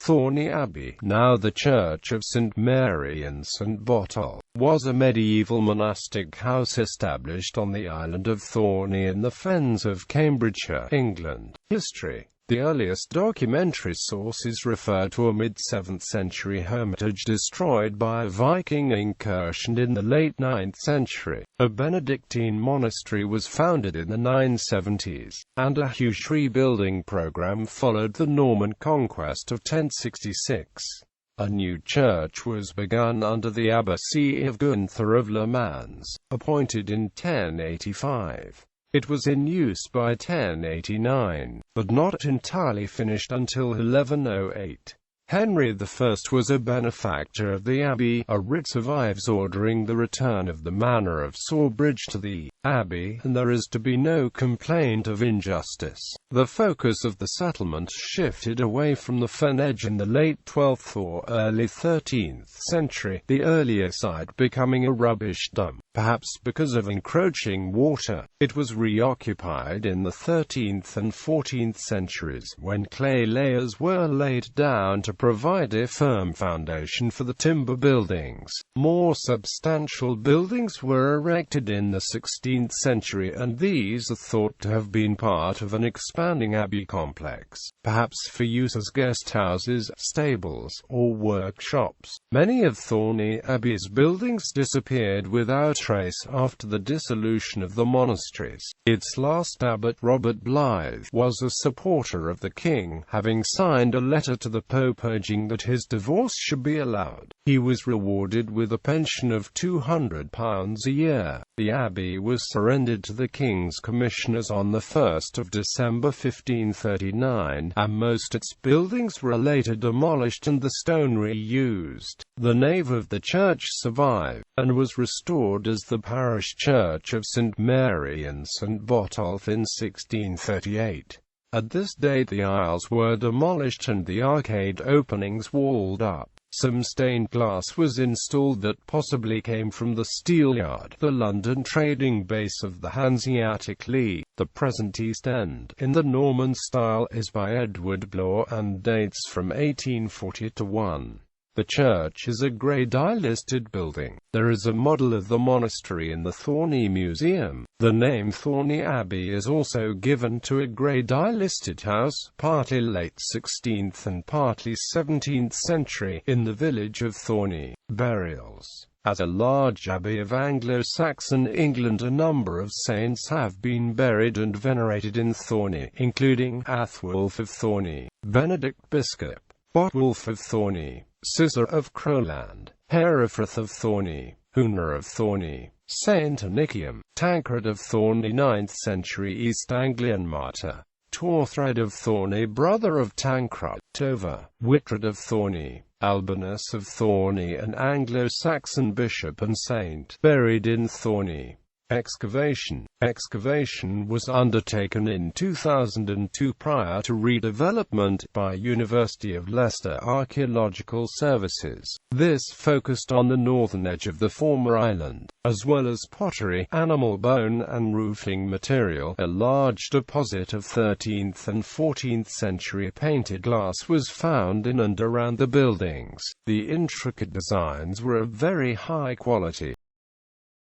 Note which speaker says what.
Speaker 1: Thorney Abbey, now the Church of St. Mary and St. Botolph, was a medieval monastic house established on the island of Thorney in the Fens of Cambridgeshire, England. History. The earliest documentary sources refer to a mid-7th century hermitage destroyed by a Viking incursion in the late 9th century. A Benedictine monastery was founded in the 970s, and a huge rebuilding program followed the Norman conquest of 1066. A new church was begun under the abbacy of Gunther of Le Mans, appointed in 1085. It was in use by 1089, but not entirely finished until 1108. Henry I was a benefactor of the abbey. A writ survives ordering the return of the manor of Sawbridge to the abbey, and there is to be no complaint of injustice. The focus of the settlement shifted away from the fen edge in the late 12th or early 13th century, the earlier site becoming a rubbish dump. Perhaps because of encroaching water, it was reoccupied in the 13th and 14th centuries, when clay layers were laid down to provide a firm foundation for the timber buildings. More substantial buildings were erected in the 16th century, and these are thought to have been part of an expanding abbey complex, perhaps for use as guest houses, stables, or workshops. Many of Thorney Abbey's buildings disappeared without trace after the dissolution of the monasteries. Its last abbot, Robert Blythe, was a supporter of the king, having signed a letter to the Pope urging that his divorce should be allowed. He was rewarded with a pension of £200 a year. The abbey was surrendered to the king's commissioners on the 1st of December 1539, and most its buildings were later demolished and the stone reused. The nave of the church survived, and was restored as the parish church of St. Mary and St. Botolph in 1638. At this date the aisles were demolished and the arcade openings walled up. Some stained glass was installed that possibly came from the Steelyard, the London trading base of the Hanseatic League. The present East End, in the Norman style, is by Edward Bloor and dates from 1840-1. The church is a Grade I listed building. There is a model of the monastery in the Thorney Museum. The name Thorney Abbey is also given to a Grade I listed house, partly late 16th and partly 17th century, in the village of Thorney. Burials. As a large abbey of Anglo-Saxon England, a number of saints have been buried and venerated in Thorney, including Athwulf of Thorney, Benedict Biscop, Botolph of Thorney, Cesar of Crowland, Herefrith of Thorney, Huna of Thorney, Saint Anikium, Tancred of Thorney, 9th century East Anglian martyr, Torthred of Thorney, brother of Tancred, Tover, Wihtred of Thorney, Albinus of Thorney, an Anglo-Saxon bishop and saint, buried in Thorney. Excavation. Excavation was undertaken in 2002 prior to redevelopment by University of Leicester Archaeological Services. This focused on the northern edge of the former island, as well as pottery, animal bone and roofing material. A large deposit of 13th and 14th century painted glass was found in and around the buildings. The intricate designs were of very high quality.